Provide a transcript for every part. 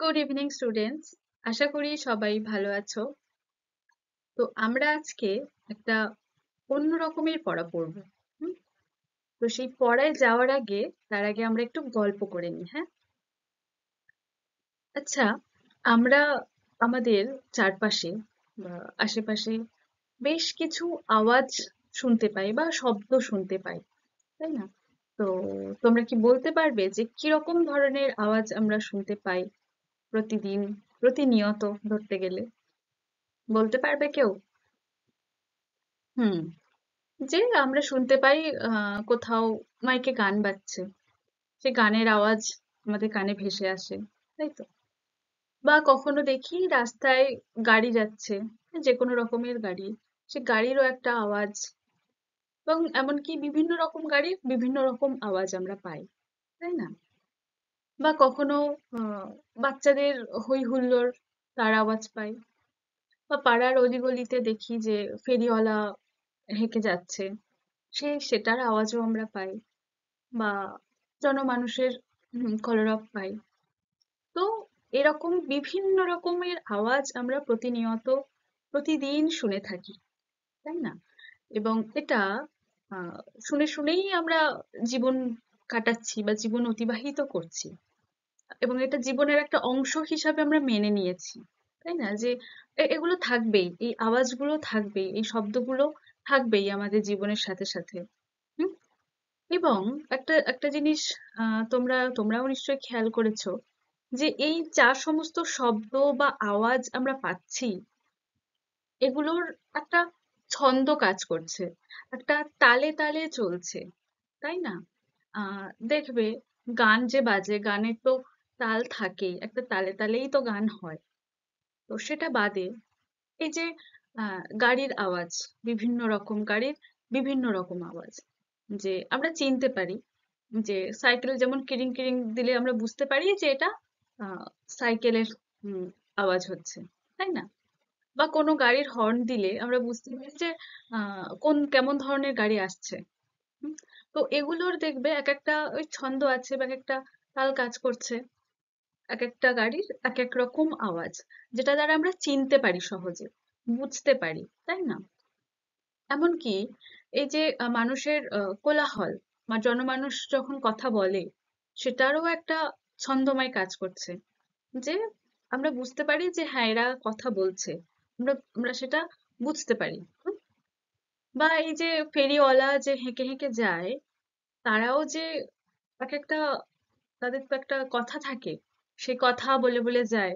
Good evening students. আশা করি সবাই ভালো আছো। তো আমরা আজকে একটা অন্য রকমের পড়া পড়বো। হুম? তো সেই পড়ায় যাওয়ার আগে তার আগে আমরা একটু গল্প করে নিই, হ্যাঁ? আচ্ছা, আমরা আমাদের চারপাশে বা আশেপাশে বেশ কিছু আওয়াজ শুনতে পাই বা শব্দ শুনতে পাই, তাই না? তো তোমরা কি বলতে পারবে যে কিরকম ধরনের আওয়াজ আমরা শুনতে পাই প্রতিদিন, প্রতিনিয়ত ধরতে গেলে? বলতে পারবে কেউ? হুম। যে আমরা শুনতে পাই কোথাও মাইকে গান বাজছে, সে গানের আওয়াজ আমাদের কানে ভেসে আসে, তাই তো? বা কখনো দেখি রাস্তায় গাড়ি যাচ্ছে, যে কোনো রকমের গাড়ি, সে গাড়িরও একটা আওয়াজ, এবং এমনকি বিভিন্ন রকম গাড়ির বিভিন্ন রকম আওয়াজ আমরা পাই, তাই না? বা কখনো বাচ্চাদের হই হুল্লোড়, তার আওয়াজ পাই। বা পাড়ার অলিগলিতে দেখি যে ফেরিওয়ালা হেঁকে যাচ্ছে, সেটার আওয়াজও আমরা পাই। বা জনমানুষের কলরব পাই। তো এরকম বিভিন্ন রকমের আওয়াজ আমরা প্রতিনিয়ত প্রতিদিন শুনে থাকি, তাই না? এবং এটা আহ, শুনে শুনেই আমরা জীবন কাটাচ্ছি বা জীবন অতিবাহিত করছি, এবং এটা জীবনের একটা অংশ হিসাবে আমরা মেনে নিয়েছি, তাই না? যে এগুলো থাকবেই, এই আওয়াজগুলো থাকবেই, এই শব্দগুলো থাকবেই আমাদের জীবনের সাথে সাথে। হুম? এবং একটা একটা জিনিস তোমরাও নিশ্চয়ই খেয়াল করেছো যে এই যা সমস্ত শব্দ বা আওয়াজ আমরা পাচ্ছি, এগুলোর একটা ছন্দ কাজ করছে, একটা তালে তালে চলছে, তাই না? দেখবে গান যে বাজে, গানের তো তাল থাকেই, একটা তালে তালেই তো গান হয়। তো সেটা বাদে এই যে গাড়ির আওয়াজ, বিভিন্ন রকম গাড়ির বিভিন্ন রকম আওয়াজ, যে আমরা চিনতে পারি যে সাইকেলে যেমন কিরিং কিরিং দিলে আমরা বুঝতে পারি যে এটা আহ, সাইকেলের আওয়াজ হচ্ছে, তাই না? বা কোনো গাড়ির হর্ন দিলে আমরা বুঝতে পারি যে কোন কেমন ধরনের গাড়ি আসছে। হুম? তো এগুলোর দেখবে এক একটা ওই ছন্দ আছে বা এক একটা তাল কাজ করছে, এক একটা গাড়ির এক এক রকম আওয়াজ, যেটা দ্বারা আমরা চিনতে পারি সহজে, বুঝতে পারি, তাই না? এমনকি এই যে মানুষের কোলাহল বা জনমানুষ যখন কথা বলে, সেটারও একটা ছন্দময় কাজ করছে, যে আমরা বুঝতে পারি যে হ্যাঁ, এরা কথা বলছে, আমরা আমরা সেটা বুঝতে পারি। বা এই যে ফেরিওয়ালা যে হেঁকে হেঁকে যায়, তারাও যে এক একটা, তাদের তো একটা কথা থাকে, সে কথা বলে বলে যায়,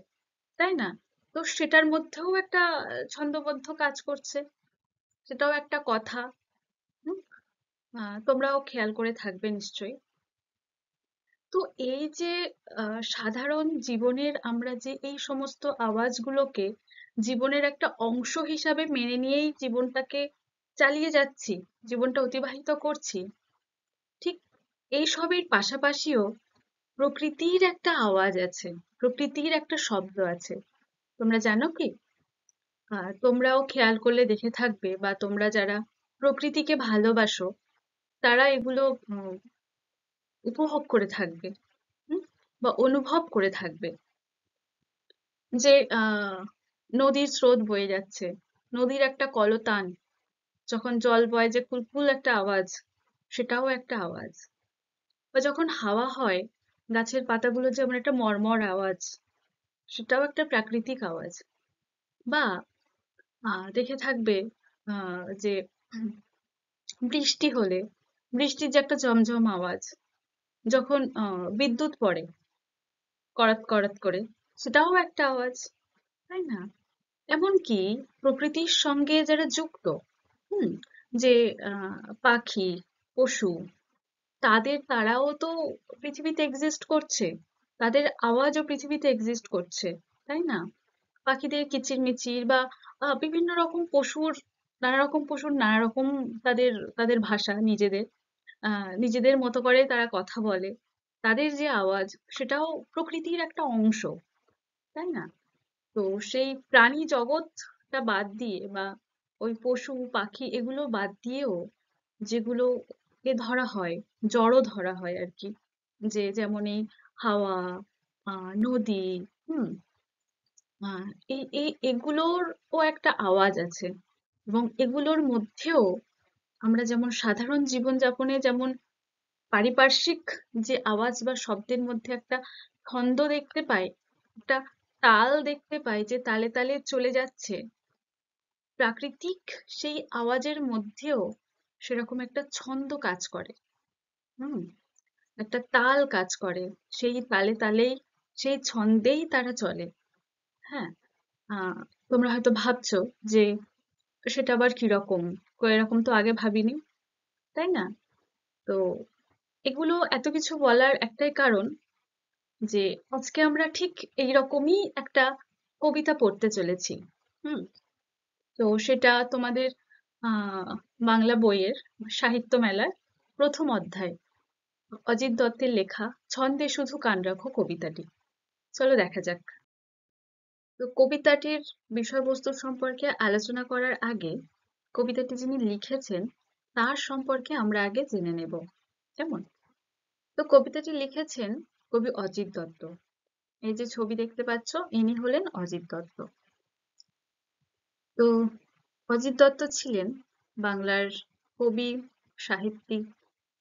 তাই না? তো সেটার মধ্যেও একটা ছন্দোবদ্ধ কাজ করছে, সেটাও একটা কথা। হুম? তোমরাও খেয়াল করে থাকবে নিশ্চয়ই। তো এই যে সাধারণ জীবনের আমরা যে এই সমস্ত আওয়াজগুলোকে জীবনের একটা অংশ হিসাবে মেনে নিয়েই জীবনটাকে চালিয়ে যাচ্ছি, জীবনটা অতিবাহিত করছি, ঠিক এই সবের পাশাপাশিও প্রকৃতির একটা আওয়াজ আছে, প্রকৃতির একটা শব্দ আছে। তোমরা জানো কি? তোমরাও খেয়াল করলে দেখে থাকবে, বা তোমরা যারা প্রকৃতিকে ভালোবাসো, তারা এগুলো উপভোগ করে থাকবে, হুম? বা অনুভব করে থাকবে, যে নদীর স্রোত বয়ে যাচ্ছে, নদীর একটা কলতান, যখন জল বয় যে কুলকুল একটা আওয়াজ, সেটাও একটা আওয়াজ। বা যখন হাওয়া হয়, গাছের পাতাগুলো যেমন একটা মর্মর আওয়াজ, সেটাও একটা প্রাকৃতিক আওয়াজ। বা দেখে থাকবে যে বৃষ্টি হলে, বৃষ্টির যে একটা ঝমঝম আওয়াজ, যখন বিদ্যুৎ পড়ে কড়াত কড়াত করে, সেটাও একটা আওয়াজ, তাই না? এমনকি প্রকৃতির সঙ্গে যারা যুক্ত, হুম, যে পাখি, পশু, তারাও তো পৃথিবীতে এক্সিস্ট করছে, তাদের আওয়াজও পৃথিবীতে এক্সিস্ট করছে, তাই না? পাখিদের কিচিরমিচির, বা বিভিন্ন রকম পশুর, নানা রকম পশুর নানা রকম তাদের তাদের ভাষা, নিজেদের নিজেদের মতো করে তারা কথা বলে, তাদের যে আওয়াজ, সেটাও প্রকৃতির একটা অংশ, তাই না? তো সেই প্রাণী জগৎটা বাদ দিয়ে, বা ওই পশু পাখি এগুলো বাদ দিয়েও, যেগুলোকে ধরা হয়, জড় ধরা হয় আর কি, যে যেমন এই হাওয়া, নদী, হুম। এই এই এগুলোরও একটা আওয়াজ আছে, এবং এগুলোর মধ্যেও আমরা যেমন সাধারণ জীবনযাপনে যেমন পারিপার্শ্বিক যে আওয়াজ বা শব্দের মধ্যে একটা ছন্দ দেখতে পাই, একটা তাল দেখতে পাই যে তালে তালে চলে যাচ্ছে, প্রাকৃতিক সেই আওয়াজের মধ্যেও সেরকম একটা ছন্দ কাজ করে। হুম। একটা তাল কাজ করে, সেই তালে তালেই, সেই ছন্দেই তারা চলে। হ্যাঁ। আহ তোমরা হয়তো ভাবছো যে সেটা আবার কিরকম, এরকম তো আগে ভাবিনি, তাই না? তো এগুলো এত কিছু বলার একটাই কারণ যে আজকে আমরা ঠিক এইরকমই একটা কবিতা পড়তে চলেছি। হুম। তো সেটা তোমাদের আহ বাংলা বইয়ের সাহিত্য মেলার প্রথম অধ্যায়, অজিত দত্তের লেখা ছন্দে শুধু কান রাখো কবিতাটি। চলো দেখা যাক। তো কবিতাটির বিষয়বস্তু সম্পর্কে আলোচনা করার আগে কবিতাটি যিনি লিখেছেন তার সম্পর্কে আমরা আগে জেনে নেব, কেমন? তো কবিতাটি লিখেছেন কবি অজিত দত্ত। এই যে ছবি দেখতে পাচ্ছ, ইনি হলেন অজিত দত্ত। তো অজিত দত্ত ছিলেন বাংলার কবি, সাহিত্যিক,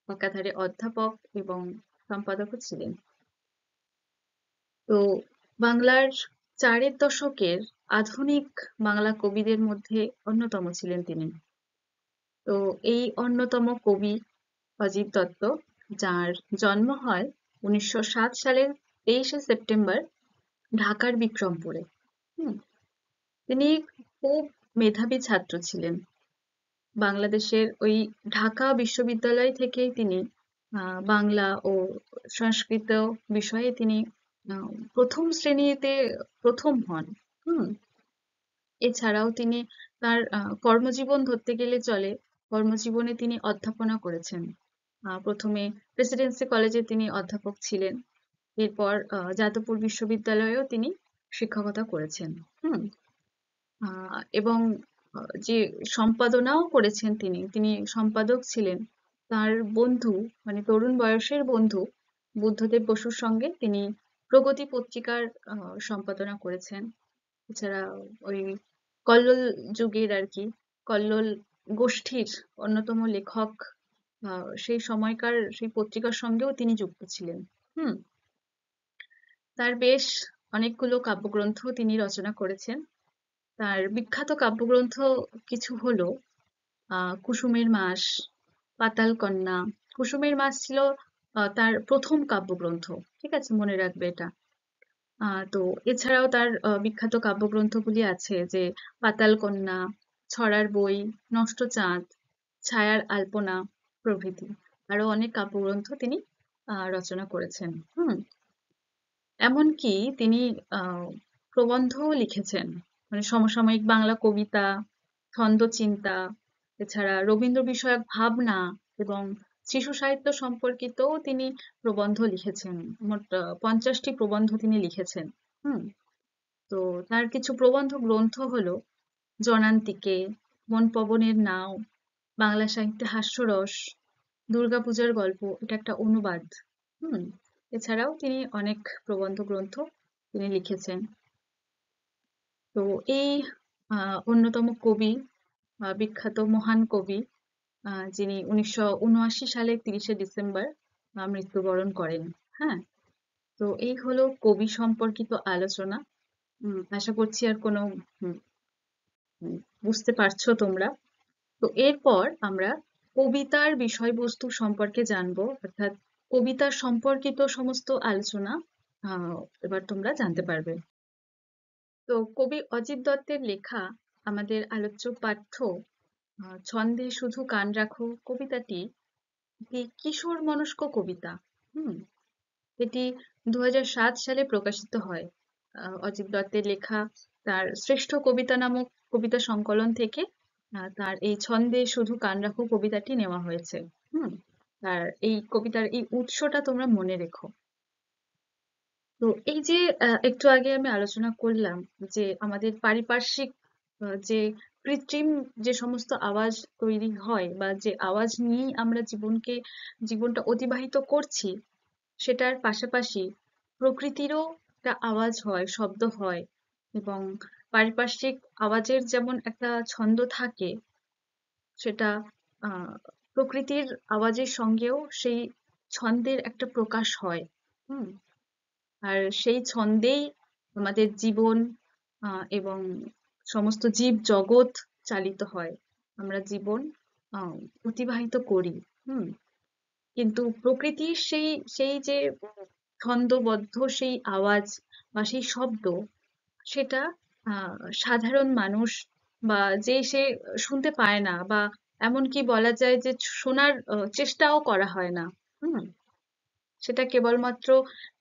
একাধারে অধ্যাপক এবং সম্পাদকও ছিলেন। তো বাংলার চারের দশকের আধুনিক বাংলা কবিদের মধ্যে অন্যতম ছিলেন তিনি। তো এই অন্যতম কবি অজিত দত্ত, যার জন্ম হয় 1907 সালের 23শে সেপ্টেম্বর ঢাকার বিক্রমপুরে। হুম। তিনি খুব মেধাবী ছাত্র ছিলেন। বাংলাদেশের ওই ঢাকা বিশ্ববিদ্যালয় থেকেই তিনি বাংলা ও সংস্কৃত বিষয়ে তিনি প্রথম শ্রেণীতে প্রথম হন। হুম। এছাড়াও তিনি তার কর্মজীবন ধরতে গেলে চলে, কর্মজীবনে তিনি অধ্যাপনা করেছেন। প্রথমে প্রেসিডেন্সি কলেজে তিনি অধ্যাপক ছিলেন, এরপর যাদবপুর বিশ্ববিদ্যালয়েও তিনি শিক্ষকতা করেছেন। হুম। এবং যে সম্পাদনাও করেছেন তিনি, তিনি সম্পাদক ছিলেন। তার বন্ধু, মানে তরুণ বয়সের বন্ধু বুদ্ধদেব বসুর সঙ্গে তিনি প্রগতি পত্রিকার সম্পাদনা করেছেন। এছাড়া ওই কল্লোল যুগের আর কি, কল্লোল গোষ্ঠীর অন্যতম লেখক, সেই সময়কার সেই পত্রিকার সঙ্গেও তিনি যুক্ত ছিলেন। হুম। তার বেশ অনেকগুলো কাব্যগ্রন্থ তিনি রচনা করেছেন। তার বিখ্যাত কাব্যগ্রন্থ কিছু হলো কুসুমের মাস, পাতাল কন্যা। কুসুমের মাস ছিল তার প্রথম কাব্যগ্রন্থ, ঠিক আছে, মনে রাখবে এটা। তো এছাড়াও তার বিখ্যাত কাব্যগ্রন্থগুলি আছে, যে পাতাল কন্যা, ছড়ার বই, নষ্ট চাঁদ, ছায়ার আলপনা প্রভৃতি। আরো অনেক কাব্যগ্রন্থ তিনি রচনা করেছেন। হুম। এমনকি তিনি প্রবন্ধও লিখেছেন, মানে সমসাময়িক বাংলা কবিতা, ছন্দচিন্তা, এছাড়া রবীন্দ্র বিষয়ক ভাবনা এবং শিশু সাহিত্য সম্পর্কিতও তিনি প্রবন্ধ লিখেছেন। মোট 50টি প্রবন্ধ তিনি লিখেছেন। হুম। তো তার কিছু প্রবন্ধ গ্রন্থ হলো জনান্তিকে, মন পবনের নাও, বাংলা সাহিত্যে হাস্যরস, দুর্গাপূজার গল্প, এটা একটা অনুবাদ। হুম। এছাড়াও তিনি অনেক প্রবন্ধ গ্রন্থ তিনি লিখেছেন। তো এই অন্যতম কবি, বিখ্যাত মহান কবি, যিনি 1979 সালের 30শে ডিসেম্বর মৃত্যুবরণ করেন। হ্যাঁ। তো এই হলো কবি সম্পর্কিত আলোচনা। আশা করছি আর কোনো উম, উম, বুঝতে পারছো তোমরা। তো এরপর আমরা কবিতার বিষয়বস্তু সম্পর্কে জানবো, অর্থাৎ কবিতা সম্পর্কিত সমস্ত আলোচনা এবার তোমরা জানতে পারবে। তো কবি অজিত দত্তের লেখা আমাদের আলোচ্য পাঠ্য ছন্দে শুধু কান রাখো কবিতাটি একটি কিশোর মনস্ক কবিতা। হুম। এটি 2007 সালে প্রকাশিত হয়। অজিত দত্তের লেখা তার শ্রেষ্ঠ কবিতা নামক কবিতা সংকলন থেকে তার এই ছন্দে শুধু কান রাখো কবিতাটি নেওয়া হয়েছে। হুম। আর এই কবিতার এই উৎসটা তোমরা মনে রেখো। তো এই যে একটু আগে আমি আলোচনা করলাম যে আমাদের পারিপার্শ্বিক যে কৃত্রিম যে সমস্ত আওয়াজ তৈরি হয়, বা যে আওয়াজ নিয়েই আমরা জীবনটা অতিবাহিত করছি, সেটার পাশাপাশি প্রকৃতিরও একটা আওয়াজ হয়, শব্দ হয় এবং পারিপার্শ্বিক আওয়াজের যেমন একটা ছন্দ থাকে, সেটা আহ প্রকৃতির আওয়াজের সঙ্গেও সেই ছন্দের একটা প্রকাশ হয়। হুম। আর সেই ছন্দেই আমাদের জীবন এবং সমস্ত জীব জগৎ চালিত হয়। আমরা জীবন আহ অতিবাহিত করি। হুম। কিন্তু প্রকৃতির সেই সেই যে ছন্দবদ্ধ সেই আওয়াজ বা সেই শব্দ, সেটা সাধারণ মানুষ বা যে সে শুনতে পায় না, বা এমনকি বলা যায় যে শোনার চেষ্টাও করা হয় না। হুম। সেটা কেবলমাত্র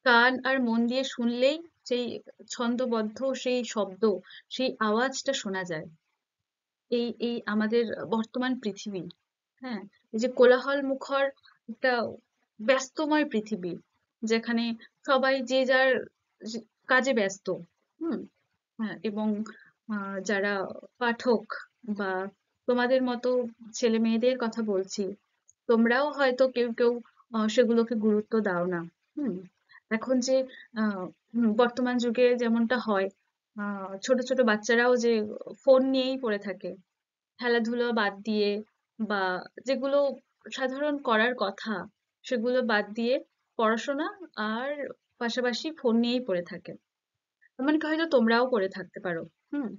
কান আর মন দিয়ে শুনলেই সেই ছন্দবদ্ধ সেই শব্দ, সেই আওয়াজটা শোনা যায়। এই এই আমাদের বর্তমান পৃথিবী, হ্যাঁ, এই যে কোলাহল মুখর একটা ব্যস্তময় পৃথিবী, যেখানে সবাই যে যার কাজে ব্যস্ত। হুম। হ্যাঁ, এবং যারা পাঠক বা তোমাদের মতো ছেলে মেয়েদের কথা বলছি, তোমরাও হয়তো কেউ কেউ সেগুলোকে গুরুত্ব দাও না। হুম। এখন যে বর্তমান যুগে যেমনটা হয়, ছোট ছোট বাচ্চারাও যে ফোন নিয়েই পড়ে থাকে, খেলাধুলো বাদ দিয়ে, বা যেগুলো সাধারণ করার কথা সেগুলো বাদ দিয়ে পড়াশোনা আর পাশাপাশি ফোন নিয়েই পড়ে থাকে। এমনকি হয়তো তোমরাও করে থাকতে পারো। হুম।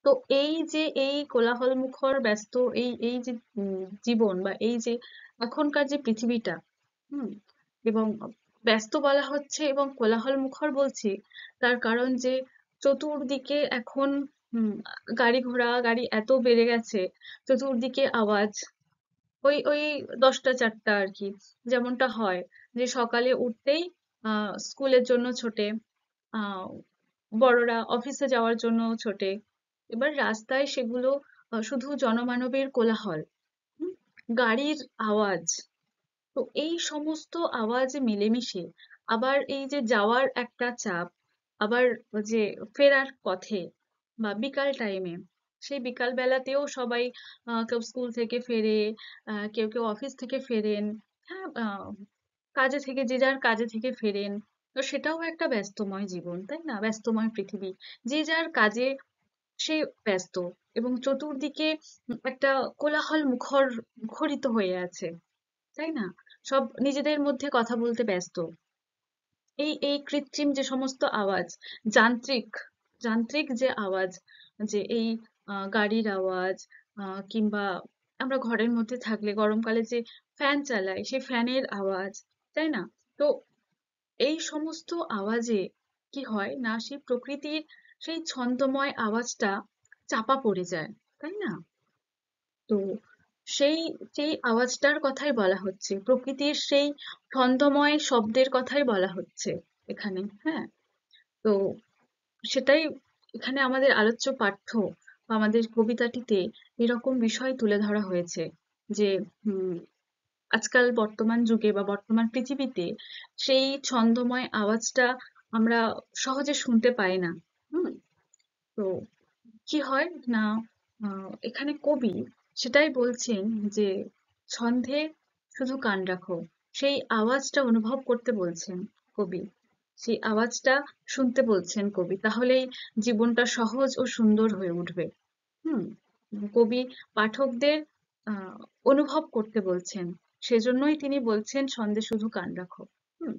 তো এই যে এই কোলাহল মুখর ব্যস্ত এই এই যে জীবন, বা এই যে এখনকার যে পৃথিবীটা, হুম, এবং ব্যস্ত বলা হচ্ছে এবং কোলাহল মুখর বলছি, তার কারণ যে চতুর্দিকে এখন গাড়ি ঘোড়া গাড়ি এত বেড়ে গেছে, চতুর্দিকে আওয়াজ। ওই 10টা 4টা আর কি, যেমনটা হয় যে সকালে উঠতেই স্কুলের জন্য ছোটে, আহ বড়রা অফিসে যাওয়ার জন্য ছোটে। এবার রাস্তায় সেগুলো শুধু জনমানবের কোলাহল, হুম, গাড়ির আওয়াজ। তো এই সমস্ত আওয়াজ মিলেমিশে আবার এই যে যাওয়ার একটা চাপ, আবার যে ফেরার পথে বা বিকাল টাইমে, সেই বিকাল বেলাতেও সবাই কেউ স্কুল থেকে ফেরে, কেউ কেউ অফিস থেকে ফেরেন। হ্যাঁ, কাজে থেকে যে যার কাজে থেকে ফেরেন। তো সেটাও একটা ব্যস্তময় জীবন, তাই না? ব্যস্তময় পৃথিবী, যে যার কাজে সে ব্যস্ত, এবং চতুর্দিকে একটা কোলাহল মুখরিত হয়ে আছে, তাই না? সব নিজেদের মধ্যে কথা বলতে ব্যস্ত। এই এই কৃত্রিম যে সমস্ত আওয়াজ, যান্ত্রিক যান্ত্রিক যে আওয়াজ, যে এই গাড়ির আওয়াজ, কিংবা আমরা ঘরের মধ্যে থাকলে গরমকালে যে ফ্যান চালাই সেই ফ্যানের আওয়াজ, তাই না? তো এই সমস্ত আওয়াজে কি হয় না, সেই প্রকৃতির সেই ছন্দময় আওয়াজটা চাপা পড়ে যায়, তাই না? তো সেই সেই আওয়াজটার কথাই বলা হচ্ছে, প্রকৃতির সেই ছন্দময় শব্দের কথাই বলা হচ্ছে এখানে। হ্যাঁ। তো সেটাই এখানে আমাদের আলোচ্য পাঠ্য বা আমাদের কবিতাটিতে এরকম বিষয় তুলে ধরা হয়েছে, যে আজকাল বর্তমান যুগে বা বর্তমান পৃথিবীতে সেই ছন্দময় আওয়াজটা আমরা সহজে শুনতে পাই না। হুম। তো কি হয় না, এখানে কবি সেটাই বলছেন যে ছন্দে শুধু কান রাখো, সেই আওয়াজটা অনুভব করতে বলছেন কবি, সেই আওয়াজটা শুনতে বলছেন কবি, তাহলেই জীবনটা সহজ ও সুন্দর হয়ে উঠবে। হুম। কবি পাঠকদের আহ অনুভব করতে বলছেন, সেজন্যই তিনি বলছেন ছন্দে শুধু কান রাখো। হুম।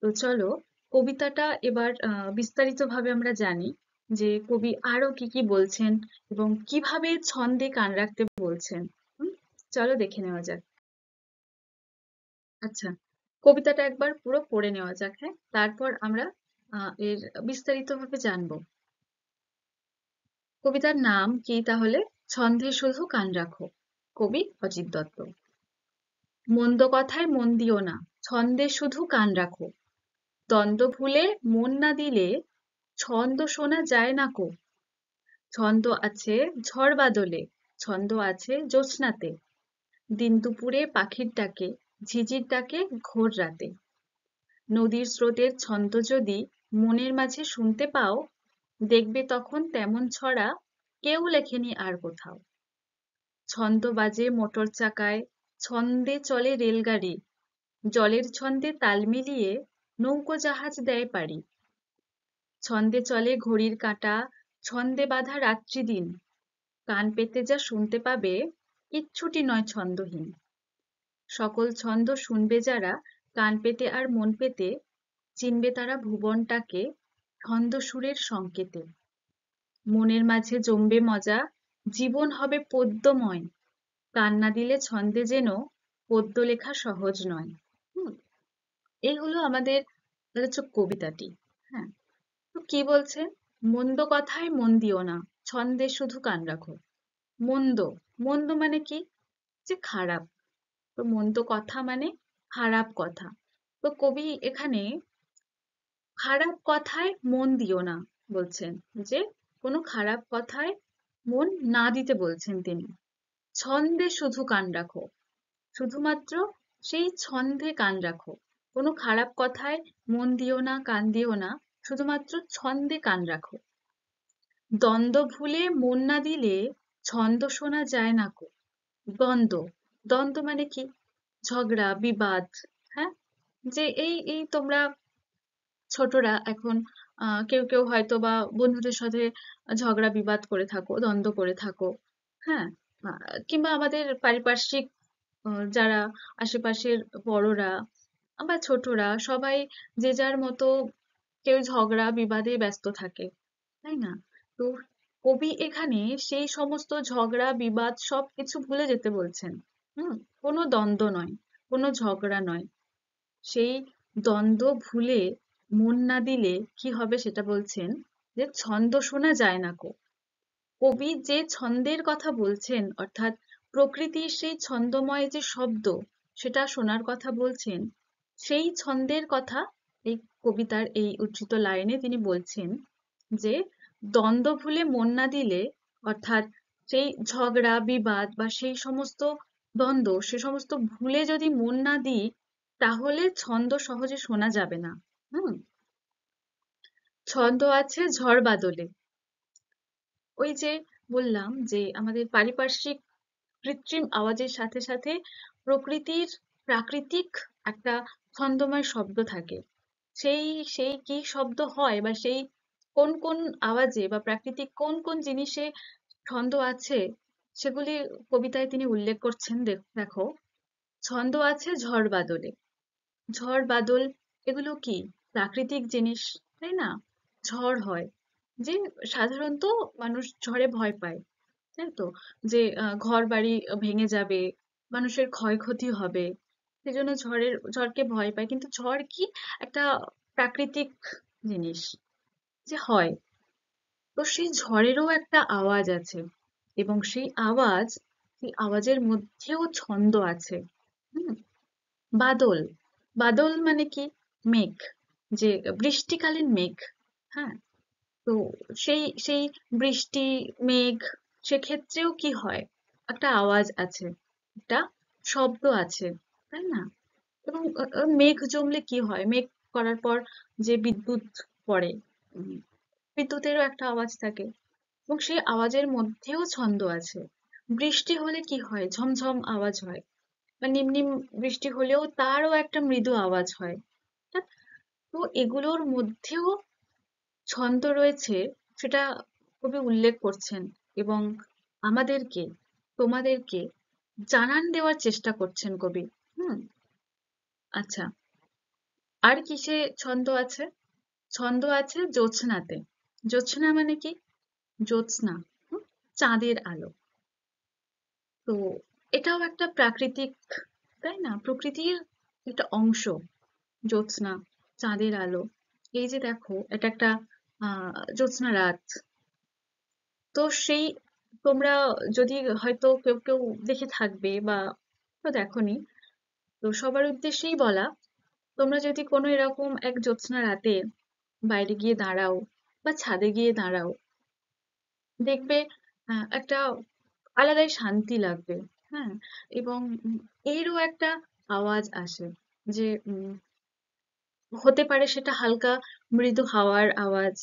তো চলো কবিতাটা এবার বিস্তারিতভাবে আমরা জানি যে কবি আরো কি কি বলছেন এবং কিভাবে ছন্দে কান রাখতে বলছেন। হুম, চলো দেখে নেওয়া যাক। আচ্ছা, কবিতাটা একবার পুরো পড়ে নেওয়া যাক, হ্যাঁ, তারপর আমরা এর বিস্তারিতভাবে জানবো। কবিতার নাম কি তাহলে? ছন্দে শুধু কান রাখো, কবি অজিত দত্ত। মন্দ কথায় মন দিও না, ছন্দে শুধু কান রাখো। দ্বন্দ্ব ভুলে মন না দিলে ছন্দ শোনা যায় না কো। ছন্দ আছে ঝড় বাদলে, ছন্দ আছে জ্যোৎস্নাতে, দিন দুপুরে পাখির ডাকে, ঝিঝির ডাকে ঘোর রাতে। নদীর স্রোতের ছন্দ যদি মনের মাঝে শুনতে পাও, দেখবে তখন তেমন ছড়া কেউ লেখেনি আর কোথাও। ছন্দ বাজে মোটর চাকায়, ছন্দে চলে রেলগাড়ি, জলের ছন্দে তাল মিলিয়ে নৌকো জাহাজ দেয় পাড়ি। ছন্দে চলে ঘড়ির কাঁটা, ছন্দে বাঁধা রাত্রি দিন, কান পেতে যা শুনতে পাবে, কিচ্ছুটি নয় ছন্দহীন। সকল ছন্দ শুনবে যারা, কান পেতে আর মন পেতে, চিনবে তারা ভুবনটাকে ছন্দ সুরের সংকেতে। মনের মাঝে জমবে মজা, জীবন হবে পদ্যময়, কান না দিলে ছন্দে যেন পদ্য লেখা সহজ নয়। হুম, এই হলো আমাদের হচ্ছে কবিতাটি। হ্যাঁ, তো কি বলছে? মন্দ কথায় মন দিও না, ছন্দে শুধু কান রাখো। মন্দ, মন্দ মানে কি? যে খারাপ। তো মন্দ কথা মানে খারাপ কথা। তো কবি এখানে খারাপ কথায় মন দিও না বলছেন, যে কোনো খারাপ কথায় মন না দিতে বলছেন তিনি। ছন্দে শুধু কান রাখো, শুধুমাত্র সেই ছন্দে কান রাখো। কোনো খারাপ কথায় মন দিও না, কান দিও না, শুধুমাত্র ছন্দে কান রাখো। দ্বন্দ্ব ভুলে মন না দিলে ছন্দ শোনা যায় না কো। দ্বন্দ্ব, দ্বন্দ্ব মানে কি? ঝগড়া, বিবাদ। হ্যাঁ, যে এই এই তোমরা ছোটরা এখন কেউ কেউ হয়তো বা বন্ধুদের সাথে ঝগড়া বিবাদ করে থাকো, দ্বন্দ্ব করে থাকো। হ্যাঁ, কিংবা আমাদের পারিপার্শ্বিক যারা আশেপাশের বড়রা বা ছোটরা সবাই যে যার মতো কেউ ঝগড়া বিবাদে ব্যস্ত থাকে, তাই না? তো কবি এখানে সেই সমস্ত ঝগড়া বিবাদ সবকিছু ভুলে যেতে বলছেন। হুম, কোনো দ্বন্দ্ব নয়, কোনো ঝগড়া নয়। সেই দ্বন্দ্ব ভুলে মন না দিলে কি হবে সেটা বলছেন, যে ছন্দ শোনা যায় না কো। কবি যে ছন্দের কথা বলছেন, অর্থাৎ প্রকৃতির সেই ছন্দময় যে শব্দ, সেটা শোনার কথা বলছেন। সেই ছন্দের কথা এই কবিতার এই উদ্ধৃত লাইনে তিনি বলছেন, যে দ্বন্দ্ব ভুলে মন না দিলে, অর্থাৎ সেই ঝগড়া বিবাদ বা সেই সমস্ত দ্বন্দ্ব, সে সমস্ত ভুলে যদি মন না দিই, তাহলে ছন্দ সহজে শোনা যাবে না। হুম, ছন্দ আছে ঝড় বাদলে। ওই যে বললাম যে আমাদের পারিপার্শ্বিক কৃত্রিম আওয়াজের সাথে সাথে প্রকৃতির প্রাকৃতিক একটা ছন্দময় শব্দ থাকে। সেই সেই কি শব্দ হয়, বা সেই কোন কোন আওয়াজে বা প্রাকৃতিক কোন কোন জিনিসে ছন্দ আছে, সেগুলি কবিতায় তিনি উল্লেখ করছেন। দেখো, ছন্দ আছে ঝড় বাদলে। ঝড় বাদল এগুলো কি? প্রাকৃতিক জিনিস, তাই না? ঝড় হয়, যে সাধারণত মানুষ ঝড়ে ভয় পায়, তাই তো? যে ঘর বাড়ি ভেঙে যাবে, মানুষের ক্ষয়ক্ষতি হবে, সেজন্য ঝড়কে ভয় পায়। কিন্তু ঝড় কি? একটা প্রাকৃতিক জিনিস, যে হয়। তো সেই ঝড়েরও একটা আওয়াজ আছে, এবং সেই আওয়াজের মধ্যেও ছন্দ আছে। হুম, বাদল, বাদল মানে কি? মেঘ, যে বৃষ্টিকালীন মেঘ। হ্যাঁ, তো সেই সেই বৃষ্টি, মেঘ, সেক্ষেত্রেও কি হয়? একটা আওয়াজ আছে, একটা শব্দ আছে, তাই না? এবং মেঘ জমলে কি হয়? মেঘ করার পর যে বিদ্যুৎ পড়ে, উম, বিদ্যুতেরও একটা আওয়াজ থাকে, এবং সেই আওয়াজের মধ্যেও ছন্দ আছে। বৃষ্টি হলে কি হয়? ঝমঝম আওয়াজ হয়, বা নিম বৃষ্টি হলেও তারও একটা মৃদু আওয়াজ হয়। তা তো এগুলোর মধ্যেও ছন্দ রয়েছে, সেটা কবি উল্লেখ করছেন, এবং আমাদেরকে, তোমাদেরকে জানান দেওয়ার চেষ্টা করছেন কবি। হুম, আচ্ছা, আর কিসে ছন্দ আছে? ছন্দ আছে জ্যোৎস্নাতে। জ্যোৎস্না মানে কি? জ্যোৎস্না, হুম, চাঁদের আলো। তো এটাও একটা প্রাকৃতিক, তাই না? প্রকৃতির একটা অংশ। জ্যোৎস্না, চাঁদের আলো। এই যে দেখো, এটা একটা জ্যোৎস্না রাত। তো সেই, তোমরা যদি হয়তো কেউ কেউ দেখে থাকবে, বা তো দেখোনি, তো সবার উদ্দেশ্যেই বলা, তোমরা যদি কোনো এরকম এক জ্যোৎস্না রাতে বাইরে গিয়ে দাঁড়াও, বা ছাদে গিয়ে দাঁড়াও, দেখবে একটা আলাদাই শান্তি লাগবে। হ্যাঁ, এবং এরও একটা আওয়াজ আসে, যে হতে পারে সেটা হালকা মৃদু হাওয়ার আওয়াজ,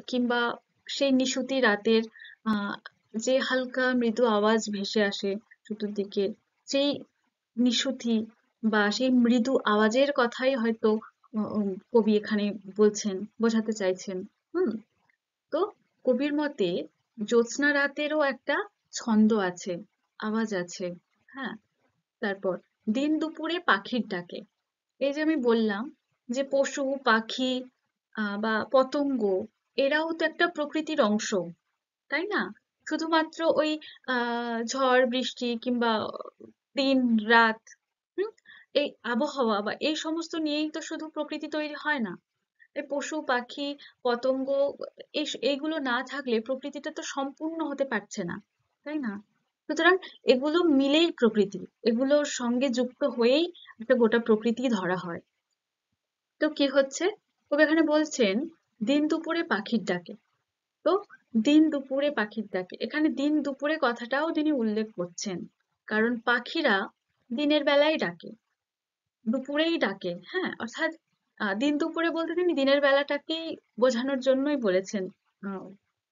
কিংবা সেই নিশুতি রাতের আহ যে হালকা মৃদু আওয়াজ ভেসে আসে চতুর্দিকে, সেই নিশুতি বা সেই মৃদু আওয়াজের কথাই হয়তো কবি এখানে বলছেন, বোঝাতে চাইছেন। হুম তো কবির মতে জ্যোৎস্না রাতেরও একটা ছন্দ আছে, আওয়াজ আছে। হ্যাঁ, তারপর দিন দুপুরে পাখির ডাকে, এই যে আমি বললাম যে পশু পাখি বা পতঙ্গ, এরাও তো একটা প্রকৃতির অংশ, তাই না? শুধুমাত্র ওই ঝড় বৃষ্টি কিংবা দিন রাত, হুম এই আবহাওয়া বা এই সমস্ত নিয়েই তো শুধু প্রকৃতি তৈরি হয় না। এই পশু পাখি পতঙ্গ, এইগুলো না থাকলে প্রকৃতিটা তো সম্পূর্ণ হতে পারছে না, তাই না? সুতরাং এগুলো মিলেই প্রকৃতি, এগুলোর সঙ্গে যুক্ত হয়েই একটা গোটা প্রকৃতি ধরা হয়। তো কি হচ্ছে, কবি এখানে বলছেন দিন দুপুরে পাখির ডাকে। তো দিন দুপুরে পাখির ডাকে, এখানে দিন দুপুরে কথাটাও তিনি উল্লেখ করছেন, কারণ পাখিরা দিনের বেলায় ডাকে, দুপুরেই ডাকে। হ্যাঁ, অর্থাৎ দিন দুপুরে বলতে তিনি দিনের বেলাটাকেই বোঝানোর জন্যই বলেছেন।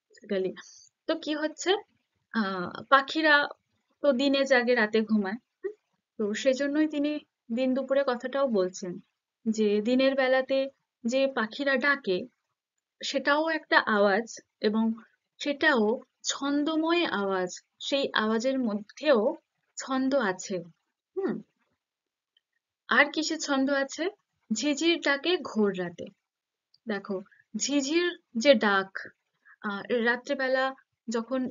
বেসিক্যালি তো কি হচ্ছে, পাখিরা তো দিনে জাগে রাতে ঘুমায়। তো সেজন্যই তিনি দিন দুপুরে কথাটাও বলছেন, যে দিনের বেলাতে যে পাখিরা ডাকে সেটাও একটা আওয়াজ, এবং সেটাও ছন্দময় আওয়াজ, সেই আওয়াজের মধ্যেও ছন্দ আছে। হুম আর কিসের ছন্দ আছে? ঝিঝির ডাকে ঘোর রাতে। দেখো, ঝিঝির যে ডাক, রাত্রেবেলা যখন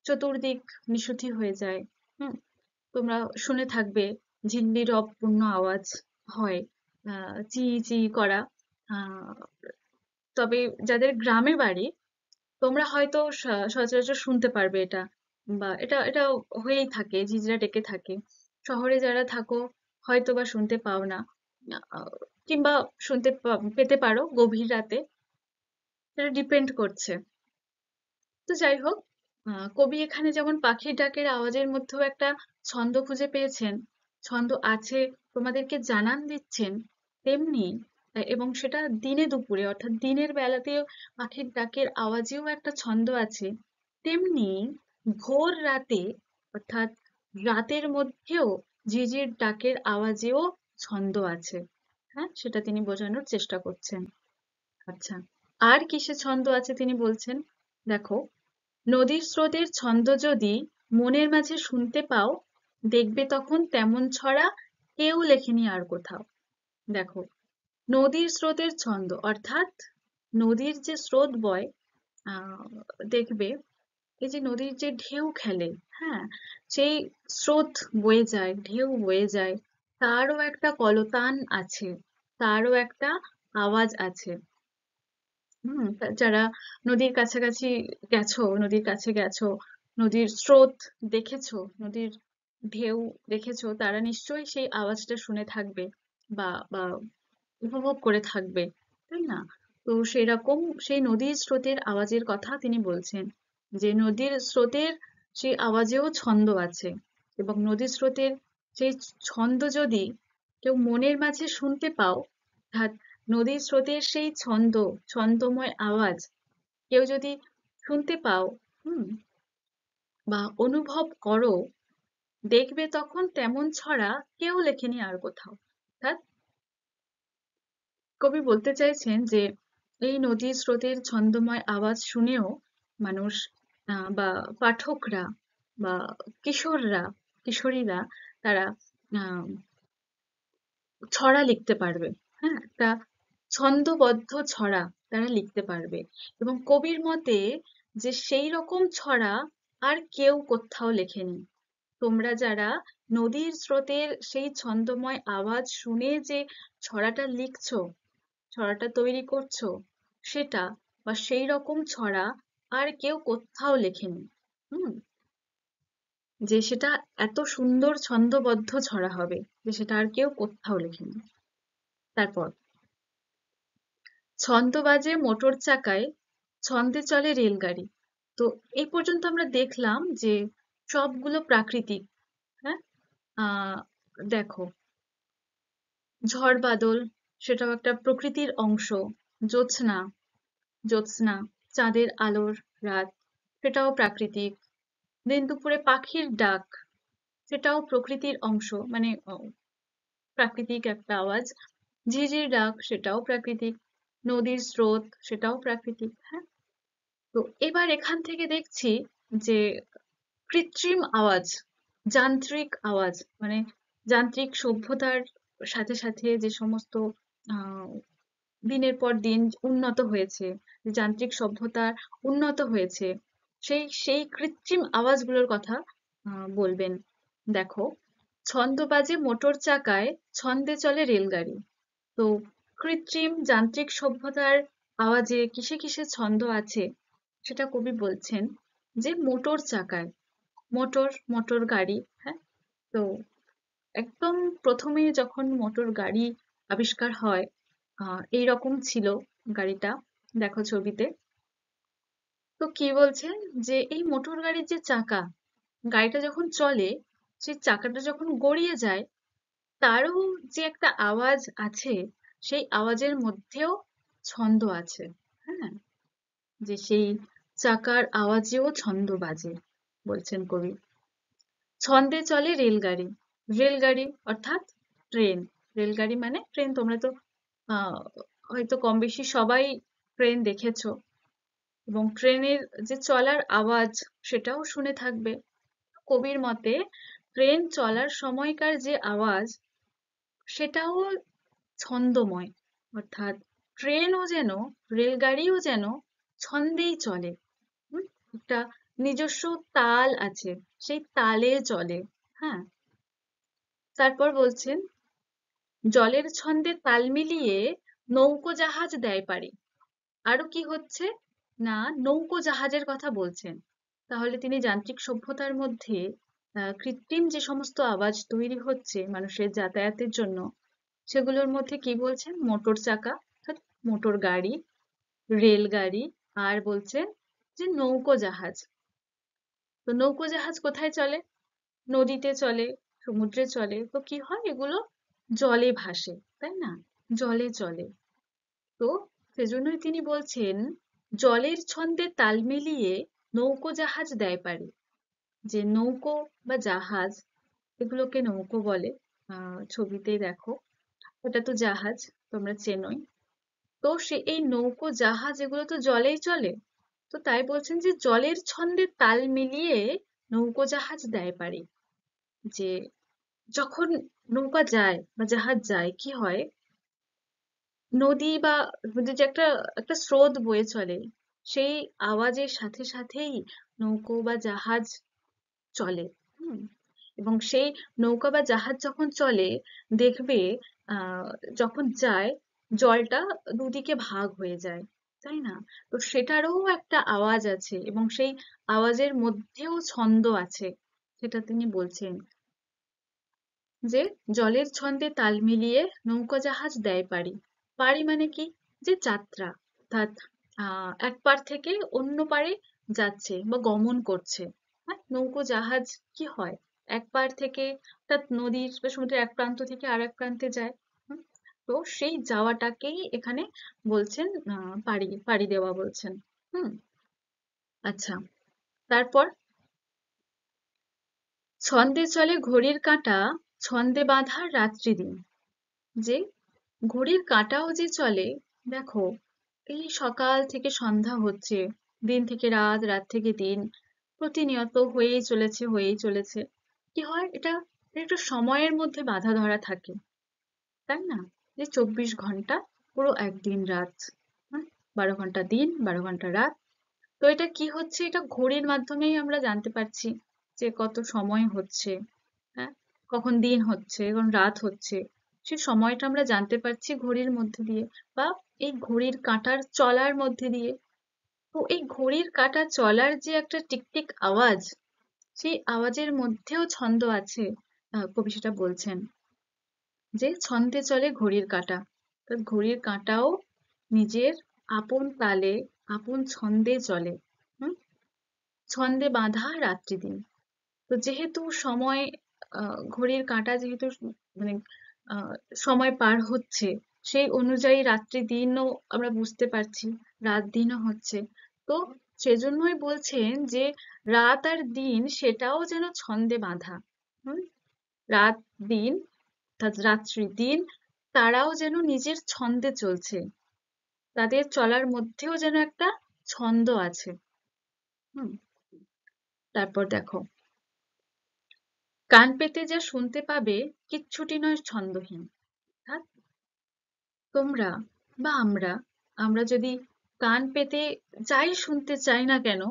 চতুর্দিক নিশুতি হয়ে যায়, হুম তোমরা শুনে থাকবে ঝিল্লিরবপূর্ণ আওয়াজ হয়, চি চি করা। আহ তবে যাদের গ্রামে বাড়ি, তোমরা হয়তো সচরাচর শুনতে পারবে এটা, বা এটা এটা হয়েই থাকে, ঝিঝিরা ডেকে থাকে। শহরে যারা থাকো হয়তো বা শুনতে পাও না, আহ, কিংবা শুনতে পেতে পারো গভীর রাতে, সেটা ডিপেন্ড করছে। তো যাই হোক, কবি এখানে যেমন পাখির ডাকের আওয়াজের মধ্যেও একটা ছন্দ খুঁজে পেয়েছেন, ছন্দ আছে, তোমাদেরকে জানান দিচ্ছেন, তেমনি এবং সেটা দিনে দুপুরে অর্থাৎ দিনের বেলাতেও পাখির ডাকের আওয়াজেও একটা ছন্দ আছে, তেমনি ভোর রাতে অর্থাৎ রাতের মধ্যেও ঝিঝির ডাকের আওয়াজেও ছন্দ আছে। হ্যাঁ, সেটা তিনি বোঝানোর চেষ্টা করছেন। আচ্ছা, আর কিসে ছন্দ আছে তিনি বলছেন, দেখো, নদীর স্রোতের ছন্দ যদি মনের মাঝে শুনতে পাও, দেখবে তখন তেমন ছড়া কেউ লেখেনি আর কোথাও। দেখো, নদীর স্রোতের ছন্দ অর্থাৎ নদীর যে স্রোত বয়, আহ দেখবে এই যে নদীর যে ঢেউ খেলে, হ্যাঁ, সেই স্রোত বয়ে যায়, ঢেউ বয়ে যায়, তারও একটা কলতান আছে, তারও একটা আওয়াজ আছে। যারা নদীর কাছাকাছি গেছো, নদীর কাছে গেছো, নদীর স্রোত দেখেছো, নদীর ঢেউ দেখেছো, তারা নিশ্চয়ই সেই আওয়াজটা শুনে থাকবে, বা বা উপভোগ করে থাকবে, তাই না? তো সেরকম সেই নদীর স্রোতের আওয়াজের কথা তিনি বলছেন, যে নদীর স্রোতের সেই আওয়াজেও ছন্দ আছে, এবং নদীর স্রোতের সেই ছন্দ যদি কেউ মনের মাঝে শুনতে পাও, অর্থাৎ নদীর স্রোতের সেই ছন্দ, ছন্দময় আওয়াজ কেউ যদি শুনতে পাও, হুম বা অনুভব করো, দেখবে তখন তেমন ছড়া কেউ লেখেনি আর কোথাও। অর্থাৎ কবি বলতে চাইছেন যে এই নদীর স্রোতের ছন্দময় আওয়াজ শুনেও মানুষ বা পাঠকরা বা কিশোররা, কিশোরীরা, তারা আহ ছড়া লিখতে পারবে। হ্যাঁ, একটা ছন্দবদ্ধ ছড়া তারা লিখতে পারবে, এবং কবির মতে যে সেই রকম ছড়া আর কেউ কোথাও লেখেনি। তোমরা যারা নদীর স্রোতের সেই ছন্দময় আওয়াজ শুনে যে ছড়াটা লিখছো, ছড়াটা তৈরি করছো, সেটা বা সেই রকম ছড়া আর কেউ কোথাও লেখেনি। হুম যে সেটা এত সুন্দর ছন্দবদ্ধ ছড়া হবে, যে সেটা আর কেউ কোথাও লেখেনি। তারপর, ছন্দ বাজে মোটর চাকায়, ছন্দে চলে রেলগাড়ি। তো এই পর্যন্ত আমরা দেখলাম যে সবগুলো প্রাকৃতিক। হ্যাঁ, আহ দেখো, ঝড় বাদল সেটাও একটা প্রকৃতির অংশ, জ্যোৎস্না, জ্যোৎস্না চাঁদের আলোর রাত, সেটাও প্রাকৃতিক। দিন দুপুরে পাখির ডাক, সেটাও প্রকৃতির অংশ, মানে প্রাকৃতিক একটা আওয়াজ। ঝিঝির ডাক সেটাও প্রাকৃতিক, নদীর স্রোত সেটাও প্রাকৃতিক। হ্যাঁ, তো এবার এখান থেকে দেখছি যে কৃত্রিম আওয়াজ, যান্ত্রিক আওয়াজ, মানে যান্ত্রিক সভ্যতার সাথে সাথে যে সমস্ত আহ দিনের পর দিন উন্নত হয়েছে, যে যান্ত্রিক সভ্যতা উন্নত হয়েছে, সেই কৃত্রিম আওয়াজগুলোর কথা বলবেন। দেখো, ছন্দ বাজে মোটর চাকায়, ছন্দে চলে রেলগাড়ি। তো কৃত্রিম যান্ত্রিক সভ্যতার আওয়াজে কিসে কিসে ছন্দ আছে সেটা কবি বলছেন যে মোটর চাকায়। মোটর, মোটর গাড়ি। হ্যাঁ, তো একদম প্রথমে যখন মোটর গাড়ি আবিষ্কার হয়, এইরকম ছিল গাড়িটা, দেখো ছবিতে। তো কি বলছেন যে এই মোটর গাড়ির যে চাকা, গাড়িটা যখন চলে, সেই চাকাটা যখন গড়িয়ে যায়, তারও যে একটা আওয়াজ আছে, সেই আওয়াজের মধ্যেও ছন্দ আছে। হ্যাঁ, যে সেই চাকার আওয়াজেও ছন্দ বাজে, বলছেন কবি। ছন্দে চলে রেলগাড়ি। রেলগাড়ি অর্থাৎ ট্রেন। রেলগাড়ি মানে ট্রেন। তোমরা তো আহ হয়তো কম বেশি সবাই ট্রেন দেখেছো, এবং ট্রেনের যে চলার আওয়াজ সেটাও শুনে থাকবে। কবির মতে ট্রেন চলার সময়কার যে আওয়াজ সেটাও ছন্দময়, অর্থাৎ ট্রেনও যেন, রেলগাড়িও যেন ছন্দেই চলে। হুম, একটা নিজস্ব তাল আছে, সেই তালে চলে। হ্যাঁ, তারপর বলছেন জলের ছন্দে তাল মিলিয়ে নৌকো জাহাজ দেয় পাড়ি। আরো কি হচ্ছে না, নৌকো জাহাজের কথা বলছেন। তাহলে তিনি যান্ত্রিক সভ্যতার মধ্যে কৃত্রিম যে সমস্ত আওয়াজ তৈরি হচ্ছে মানুষের যাতায়াতের জন্য, সেগুলোর মধ্যে কি বলছেন, মোটর চাকা অর্থাৎ মোটর গাড়ি, রেলগাড়ি, আর বলছেন যে নৌকো জাহাজ। তো নৌকো জাহাজ কোথায় চলে? নদীতে চলে, সমুদ্রে চলে। তো কি হয়, এগুলো জলে ভাসে, তাই না? জলে চলে। তো সেজন্যই তিনি বলছেন জলের ছন্দে তাল মিলিয়ে নৌকো জাহাজ দেয় পাড়ি। যে নৌকো বা জাহাজ, এগুলোকে নৌকো বলে। ছবিতেই দেখো, ওটা তো জাহাজ, তোমরা চেনোই। তো সে এই নৌকো জাহাজ এগুলো তো জলেই চলে। তো তাই বলছেন যে জলের ছন্দে তাল মিলিয়ে নৌকো জাহাজ দেয় পাড়ি। যে যখন নৌকা যায় বা জাহাজ যায়, কি হয়, নদী বা নদীর যে একটা একটা স্রোত বয়ে চলে, সেই আওয়াজের সাথে সাথেই নৌকো বা জাহাজ চলে। হুম, এবং সেই নৌকা বা জাহাজ যখন চলে, দেখবে আহ যখন যায়, জলটা দুদিকে ভাগ হয়ে যায়, তাই না? তো সেটারও একটা আওয়াজ আছে, এবং সেই আওয়াজের মধ্যেও ছন্দ আছে। সেটা তিনি বলছেন যে জলের ছন্দে তাল মিলিয়ে নৌকা জাহাজ দেয় পাড়ি। পাড়ি মানে কি, যে যাত্রা, অর্থাৎ এক পার থেকে অন্য পারে যাচ্ছে বা গমন করছে। হ্যাঁ, নৌকো জাহাজ কি হয়, এক পার থেকে, অর্থাৎ নদীর বা সমুদ্রের এক প্রান্ত থেকে আর এক প্রান্তে যায়। হুম, তো সেই যাওয়াটাকেই এখানে বলছেন পাড়ি, পাড়ি দেওয়া বলছেন। হুম, আচ্ছা, তারপর ছন্দে চলে ঘড়ির কাঁটা, ছন্দে বাঁধা রাত্রি দিন। যে ঘড়ির কাঁটাও যে চলে, দেখো, এই সকাল থেকে সন্ধ্যা হচ্ছে, দিন থেকে রাত, রাত থেকে দিন, প্রতিনিয়ত হয়েই চলেছে, হয়েই চলেছে। কি হয়, এটা একটু সময়ের মধ্যে বাঁধা ধরা থাকে, তাই না? যে 24 ঘন্টা, পুরো একদিন রাত। হুম, 12 ঘন্টা দিন, 12 ঘন্টা রাত। তো এটা কি হচ্ছে, এটা ঘড়ির মাধ্যমেই আমরা জানতে পারছি যে কত সময় হচ্ছে। হ্যাঁ, কখন দিন হচ্ছে, কখন রাত হচ্ছে, সেই সময়টা আমরা জানতে পারছি ঘড়ির মধ্যে দিয়ে, বা এই ঘড়ির কাঁটার চলার মধ্যে দিয়ে। তো এই ঘড়ির কাঁটা চলার যে একটা টিকটিক আওয়াজ, সেই আওয়াজের মধ্যেও ছন্দ আছে। কবি সেটা বলছেন যে ছন্দে চলে ঘড়ির কাঁটা, অর্থাৎ ঘড়ির কাঁটাও নিজের আপন তালে, আপন ছন্দে চলে। হুম, ছন্দে বাঁধা রাত্রি দিন। তো যেহেতু সময়, ঘড়ির কাঁটা যেহেতু মানে আহ, সময় পার হচ্ছে, সেই অনুযায়ী রাত্রি দিনও আমরা বুঝতে পারছি, রাত দিনও হচ্ছে। তো সেজন্যই বলছেন যে রাত আর দিন সেটাও যেন ছন্দে বাঁধা। হুম, রাত দিন, অর্থাৎ রাত্রি দিন, তারাও যেন নিজের ছন্দে চলছে, তাদের চলার মধ্যেও যেন একটা ছন্দ আছে। হুম। তারপর দেখো, কান পেতে যা শুনতে পাবে কিচ্ছুটি নয় ছন্দহীন। অর্থাৎ তোমরা বা আমরা আমরা যদি কান পেতে যাই শুনতে চাই না কেন,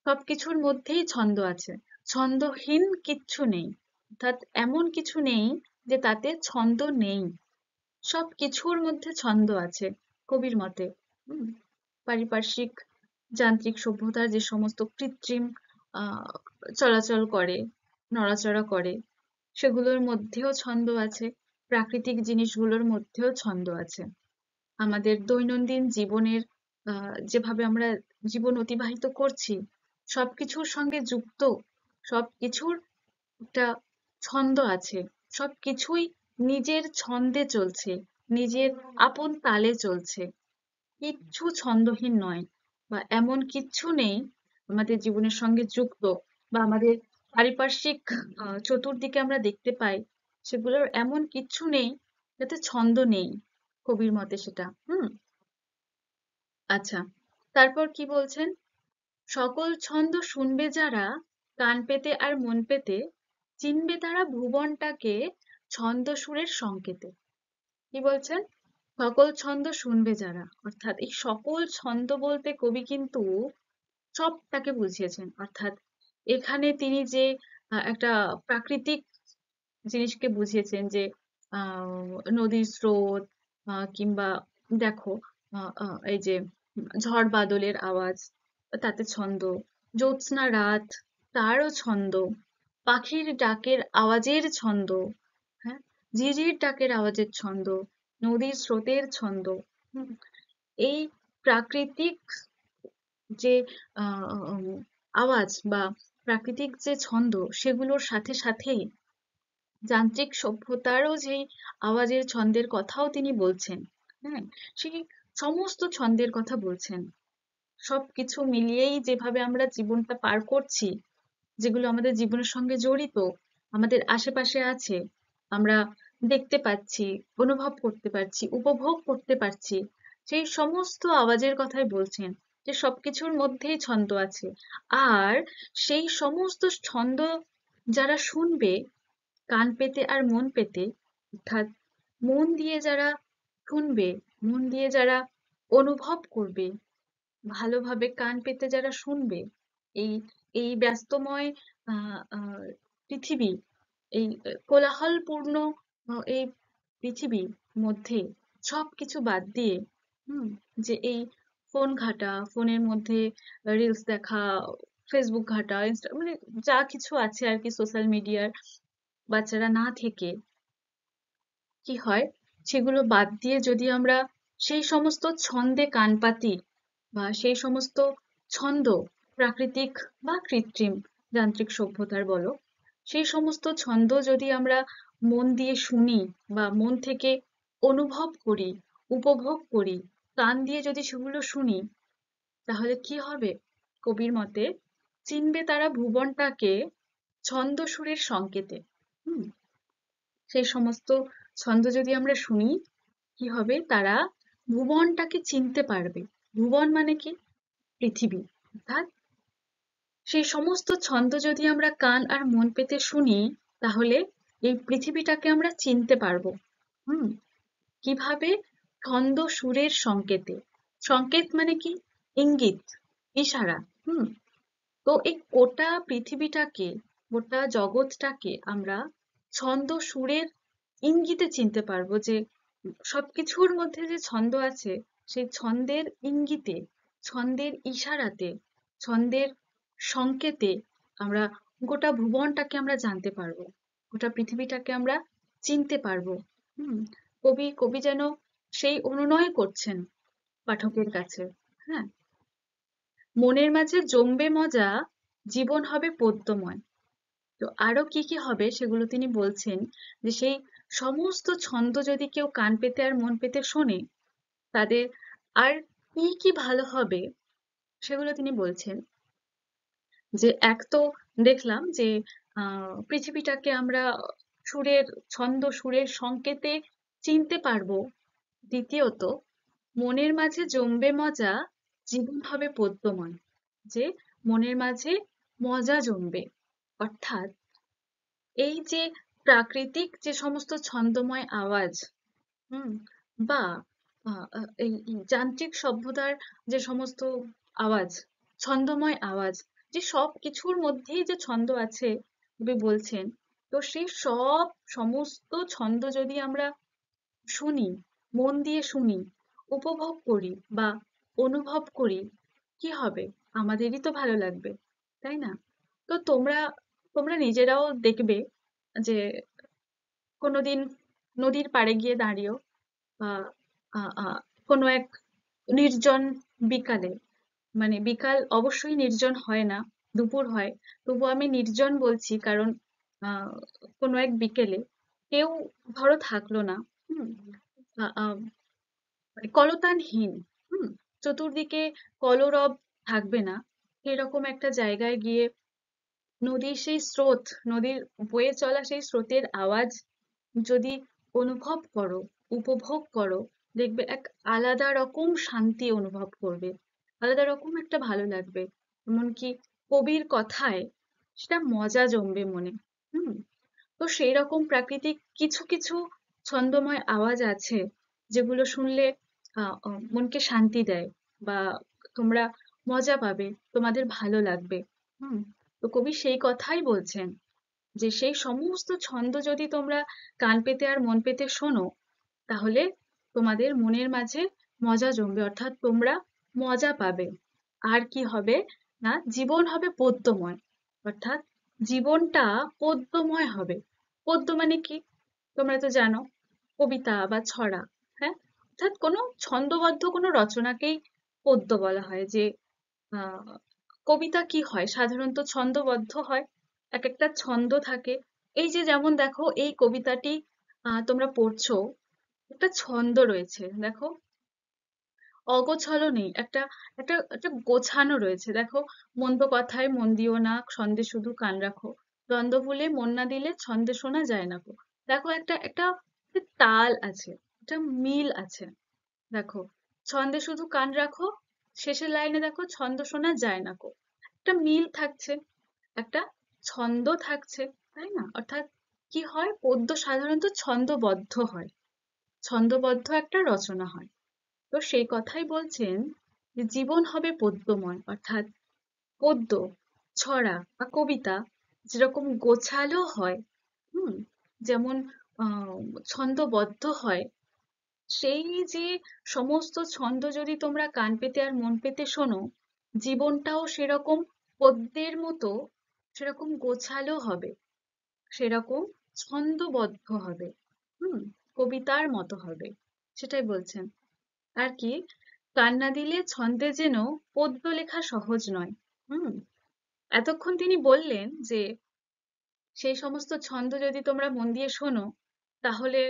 সবকিছুর মধ্যেই ছন্দ আছে। ছন্দহীন কিচ্ছু নেই। অর্থাৎ এমন কিছু নেই যে তাতে ছন্দ নেই। সবকিছুর মধ্যে ছন্দ আছে কবির মতে। হুম। পারিপার্শ্বিক যান্ত্রিক সভ্যতার যে সমস্ত কৃত্রিম আহ চলাচল করে, নড়াচড়া করে, সেগুলোর মধ্যেও ছন্দ আছে। প্রাকৃতিক জিনিসগুলোর মধ্যেও ছন্দ আছে। আমাদের দৈনন্দিন জীবনের যেভাবে আমরা জীবন অতিবাহিত করছি, সবকিছুর সঙ্গে যুক্ত, সবকিছুর একটা ছন্দ আছে। সবকিছুই নিজের ছন্দে চলছে, নিজের আপন তালে চলছে। কিচ্ছু ছন্দহীন নয়, বা এমন কিচ্ছু নেই আমাদের জীবনের সঙ্গে যুক্ত, বা আমাদের পারিপার্শ্বিক চতুর্দিকে আমরা দেখতে পাই, সেগুলোর এমন কিচ্ছু নেই যাতে ছন্দ নেই, কবির মতে সেটা। আচ্ছা, তারপর কি বলছেন? সকল ছন্দ শুনবে যারা, কান পেতে আর মন পেতে, চিনবে তারা ভুবনটাকে ছন্দ সুরের সংকেতে। কি বলছেন? সকল ছন্দ শুনবে যারা, অর্থাৎ এই সকল ছন্দ বলতে কবি কিন্তু সবটাকে বুঝিয়েছেন। অর্থাৎ এখানে তিনি যে একটা প্রাকৃতিক জিনিসকে বুঝিয়েছেন, যে নদীর স্রোত, কিংবা দেখো এই যে ঝড় বাদলের আওয়াজ, তাতে ছন্দ, জ্যোৎস্না রাত, তারও ছন্দ, পাখির ডাকের আওয়াজের ছন্দ, হ্যাঁ, ঝিঝির ডাকের আওয়াজের ছন্দ, নদীর স্রোতের ছন্দ। হুম, এই প্রাকৃতিক যে আওয়াজ বা প্রাকৃতিক যে ছন্দ, সেগুলোর সাথে সাথেই যান্ত্রিক সভ্যতারও যেই আওয়াজের ছন্দের কথাও তিনি বলছেন। হ্যাঁ, সেই সমস্ত ছন্দের কথা বলছেন। সবকিছু মিলিয়েই যেভাবে আমরা জীবনটা পার করছি, যেগুলো আমাদের জীবনের সঙ্গে জড়িত, আমাদের আশেপাশে আছে, আমরা দেখতে পাচ্ছি, অনুভব করতে পারছি, উপভোগ করতে পারছি, সেই সমস্ত আওয়াজের কথাই বলছেন, যে সবকিছুর মধ্যেই ছন্দ আছে। আর সেই সমস্ত ছন্দ যারা শুনবে কান পেতে আর মন পেতে, অর্থাৎ মন দিয়ে যারা শুনবে, মন দিয়ে যারা অনুভব করবে, ভালোভাবে কান পেতে যারা শুনবে, এই এই ব্যস্তময় পৃথিবী, এই কোলাহলপূর্ণ এই পৃথিবীর মধ্যে সবকিছু বাদ দিয়ে, হুম, যে এই ফোন ঘাঁটা, ফোনের মধ্যে রিলস দেখা, ফেসবুক ঘাঁটা, মানে যা কিছু আছে আর কি সোশ্যাল মিডিয়ার, বাচ্চারা না থেকে কি হয়, সেগুলো বাদ দিয়ে যদি আমরা সেই সমস্ত ছন্দে কান পাতি, বা সেই সমস্ত ছন্দ, প্রাকৃতিক বা কৃত্রিম যান্ত্রিক সভ্যতার বলো, সেই সমস্ত ছন্দ যদি আমরা মন দিয়ে শুনি, বা মন থেকে অনুভব করি, উপভোগ করি, কান দিয়ে যদি সেগুলো শুনি, তাহলে কি হবে? কবির মতে চিনবে তারা ভুবনটাকে ছন্দ সুরের সংকেতে। হুম, সেই সমস্ত ছন্দ যদি আমরা শুনি, কি হবে? তারা ভুবনটাকে চিনতে পারবে। ভুবন মানে কি? পৃথিবী। অর্থাৎ সেই সমস্ত ছন্দ যদি আমরা কান আর মন পেতে শুনি, তাহলে এই পৃথিবীটাকে আমরা চিনতে পারবো। হুম, কিভাবে? ছন্দ সুরের সংকেতে। সংকেত মানে কি? ইঙ্গিত, ইশারা। হুম, তো এই গোটা পৃথিবীটাকে, গোটা জগৎটাকে আমরা ছন্দ সুরের ইঙ্গিতে চিনতে পারবো, যে সবকিছুর মধ্যে যে ছন্দ আছে, সেই ছন্দের ইঙ্গিতে, ছন্দের ইশারাতে, ছন্দের সংকেতে আমরা গোটা ভুবনটাকে আমরা জানতে পারবো, গোটা পৃথিবীটাকে আমরা চিনতে পারবো। হুম, কবি কবি যেন সেই অনুনয় করছেন পাঠকের কাছে। হ্যাঁ, মনের মাঝে জমবে মজা, জীবন হবে পদ্যময়। তো আরো কি কি হবে সেগুলো তিনি বলছেন, যে সেই সমস্ত ছন্দ যদি কেউ কান পেতে আর মন পেতে শোনে, তাদের আর কি কি ভালো হবে সেগুলো তিনি বলছেন। যে এক তো দেখলাম যে পৃথিবীটাকে আমরা সুরের, ছন্দ সুরের সংকেতে চিনতে পারবো। দ্বিতীয়ত, মনের মাঝে জমবে মজা, জীবন হবে পদ্যময়। যে মনের মাঝে মজা জমবে, অর্থাৎ এই যে প্রাকৃতিক যে সমস্ত ছন্দময় আওয়াজ, হুম, বা এই যান্ত্রিক সভ্যতার যে সমস্ত আওয়াজ, ছন্দময় আওয়াজ, যে সব কিছুর মধ্যেই যে ছন্দ আছে কবি বলছেন, তো সেই সব সমস্ত ছন্দ যদি আমরা শুনি, মন দিয়ে শুনি, উপভোগ করি বা অনুভব করি, কি হবে? আমাদেরই তো ভালো লাগবে, তাই না? তো তোমরা তোমরা নিজেরাও দেখবে যে কোনোদিন নদীর পাড়ে গিয়ে দাঁড়িয়েও বা আ আ কোনো এক নির্জন বিকালে, মানে বিকাল অবশ্যই নির্জন হয় না, দুপুর হয়। তবুও আমি নির্জন বলছি কারণ আ কোনো এক বিকেলে কেউ ধরো থাকলো না। হুম? আ আ মানে কলতানহীন, হুম? চতুর্দিকে কলরব থাকবে না। এরকম একটা জায়গায় গিয়ে নদীর সেই স্রোত, নদীর বয়ে চলা সেই স্রোতের আওয়াজ যদি অনুভব করো, উপভোগ করো, দেখবে এক আলাদা রকম শান্তি অনুভব করবে, আলাদা রকম একটা ভালো লাগবে। এমনকি কবির কথায় সেটা মজা জমবে মনে। হুম। তো সেই রকম প্রাকৃতিক কিছু কিছু ছন্দময় আওয়াজ আছে যেগুলো শুনলে মনকে শান্তি দেয় বা তোমরা মজা পাবে, তোমাদের ভালো লাগবে। হুম। তো কবি সেই কথাই বলছেন যে সেই সমস্ত ছন্দ যদি তোমরা কান পেতে আর মন পেতে শোনো, তাহলে তোমাদের মনের মাঝে মজা জমবে, অর্থাৎ তোমরা মজা পাবে। আর কি হবে না, জীবন হবে পদ্যময়, অর্থাৎ জীবনটা পদ্যময় হবে। পদ্য মানে কি? তোমরা তো জানো, কবিতা বা ছড়া। হ্যাঁ, অর্থাৎ কোনো ছন্দবদ্ধ কোনো রচনাকেই পদ্য বলা হয়। যে আহ কবিতা কি হয়, সাধারণত ছন্দবদ্ধ হয়, এক একটা ছন্দ থাকে। এই যে যেমন দেখো এই কবিতাটি তোমরা পড়ছো, একটা ছন্দ রয়েছে দেখো, অগোছালো নেই, একটা একটা একটা গোছানো রয়েছে দেখো। মন্দ কথায় মন দিও না, ছন্দে শুধু কান রাখো, দ্বন্দ্ব ভুলে মন না দিলে ছন্দে শোনা যায় না গো। দেখো একটা একটা একটা তাল আছে, একটা মিল আছে। দেখো, ছন্দে শুধু কান রাখো, শেষের লাইনে দেখো ছন্দ শোনা যায় না গো। একটা মিল থাকছে, একটা ছন্দ থাকছে, তাই না? অর্থাৎ কি হয়, পদ্য সাধারণত ছন্দবদ্ধ হয়, ছন্দবদ্ধ একটা রচনা হয়। তো সেই কথাই বলছেন যে জীবন হবে পদ্যময়, অর্থাৎ পদ্য, ছড়া বা কবিতা যেরকম গোছালো হয়, হুম, যেমন আহ ছন্দবদ্ধ হয়, সেই যে সমস্ত ছন্দ যদি তোমরা কান পেতে আর মন পেতে শোনো, জীবনটাও সেরকম পদ্যের মতো, সেরকম গোছালো হবে, সেরকম ছন্দবদ্ধ হবে, হুম, কবিতার মতো হবে, সেটাই বলছেন। আর কি, কান না দিলে ছন্দে যেন পদ্য লেখা সহজ নয়। হুম। এতক্ষণ তিনি বললেন যে সেই সমস্ত ছন্দ যদি তোমরা মন দিয়ে শোনো, তাহলে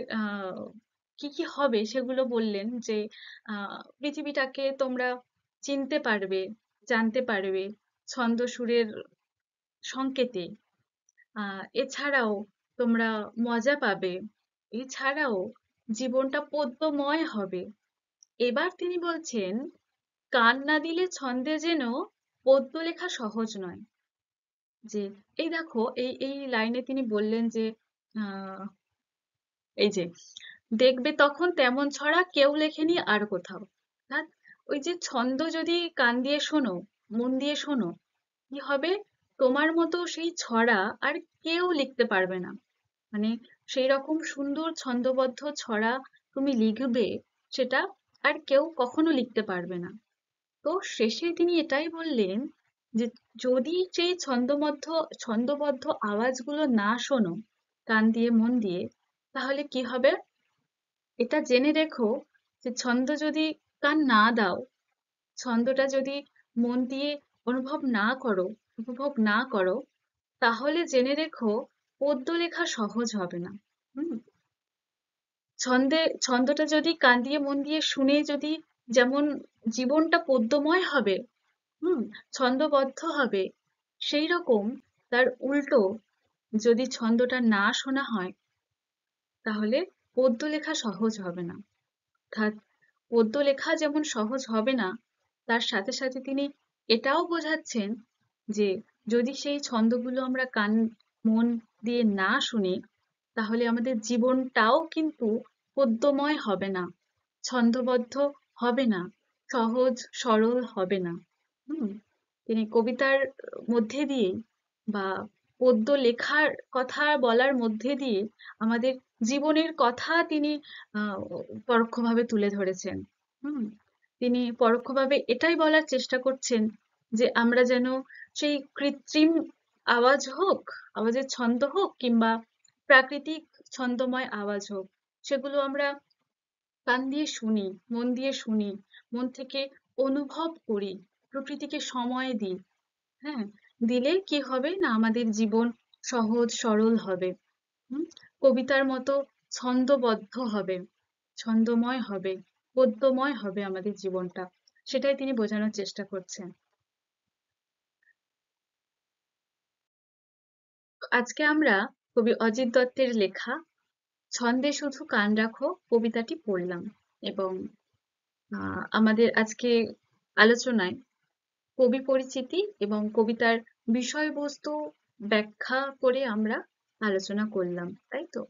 কি কি হবে সেগুলো বললেন। যে পৃথিবীটাকে তোমরা চিনতে পারবে, জানতে পারবে ছন্দ সুরের সংকেতে। এছাড়াও তোমরা মজা পাবে, এছাড়াও জীবনটা পদ্যময় হবে। এবার তিনি বলছেন, কান না দিলে ছন্দে যেন পদ্য লেখা সহজ নয়। যে এই দেখো এই এই লাইনে তিনি বললেন যে আহ এই যে দেখবে তখন তেমন ছড়া কেউ লেখেনি আর কোথাও। অর্থাৎ ওই যে ছন্দ যদি কান দিয়ে শোনো, মন দিয়ে শোনো, কি হবে, তোমার মতো সেই ছড়া আর কেউ লিখতে পারবে না। মানে সেই রকম সুন্দর ছন্দবদ্ধ ছড়া তুমি লিখবে, সেটা আর কেউ কখনো লিখতে পারবে না। তো শেষে তিনি এটাই বললেন যে যদি সেই ছন্দবদ্ধ আওয়াজগুলো না শোনো কান দিয়ে মন দিয়ে, তাহলে কি হবে, এটা জেনে রেখো যে ছন্দ যদি কান না দাও, ছন্দটা যদি মন দিয়ে অনুভব না করো, উপভোগ না করো, তাহলে জেনে রেখো পদ্য লেখা সহজ হবে না। হুম। ছন্দটা যদি কান দিয়ে মন দিয়ে শুনে যদি, যেমন জীবনটা পদ্যময় হবে, হুম, ছন্দবদ্ধ হবে, সেই রকম তার উল্টো যদি ছন্দটা না শোনা হয়, তাহলে পদ্য লেখা সহজ হবে না। অর্থাৎ পদ্য লেখা যেমন সহজ হবে না, তার সাথে সাথে তিনি এটাও বোঝাচ্ছেন যে যদি সেই ছন্দগুলো আমরা কান মন দিয়ে না শুনি, তাহলে আমাদের জীবনটাও কিন্তু পদ্যময় হবে না, ছন্দবদ্ধ হবে না, সহজ সরল হবে না। হুম তিনি কবিতার মধ্যে দিয়ে বা পদ্য লেখার কথা বলার মধ্যে দিয়ে আমাদের জীবনের কথা তিনি আহ পরোক্ষভাবে তুলে ধরেছেন। হুম তিনি পরোক্ষভাবে এটাই বলার চেষ্টা করছেন যে আমরা যেন সেই কৃত্রিম আওয়াজ হোক, আওয়াজের ছন্দ হোক, কিংবা প্রাকৃতিক ছন্দময় আওয়াজ হোক, সেগুলো আমরা কান দিয়ে শুনি, মন দিয়ে শুনি, মন থেকে অনুভব করি, প্রকৃতিকে সময় দিই। হ্যাঁ, দিলে কি হবে না, আমাদের জীবন সহজ সরল হবে। হুম কবিতার মতো ছন্দবদ্ধ হবে, ছন্দময় হবে, পদ্যময় হবে আমাদের জীবনটা। সেটাই তিনি বোঝানোর চেষ্টা করছেন। আজকে আমরা কবি অজিত দত্তের লেখা ছন্দে শুধু কান রাখো কবিতাটি পড়লাম, এবং আমাদের আজকে আলোচনায় কবি পরিচিতি এবং কবিতার বিষয়বস্তু ব্যাখ্যা করে আমরা আলোচনা করলাম, তাই তো?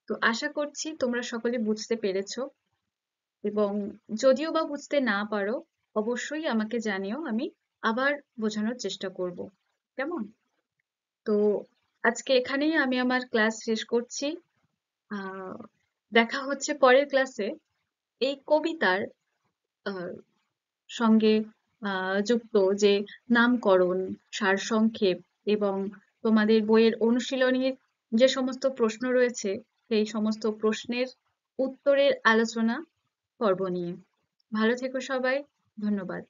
তো আশা করছি তোমরা সকলে বুঝতে পেরেছো, এবং যদিও বা বুঝতে না পারো, অবশ্যই আমাকে জানিও, আমি আবার বোঝানোর চেষ্টা করব। কেমন? তো আজকে এখানেই আমি আমার ক্লাস শেষ করছি। আহ দেখা হচ্ছে পরের ক্লাসে এই কবিতার আহ, সঙ্গে যুক্ত যে নামকরণ, সারসংক্ষেপ এবং তোমাদের বইয়ের অনুশীলনীর যে সমস্ত প্রশ্ন রয়েছে, সেই সমস্ত প্রশ্নের উত্তরের আলোচনা পর্ব নিয়ে। ভালো থেকো সবাই। ধন্যবাদ।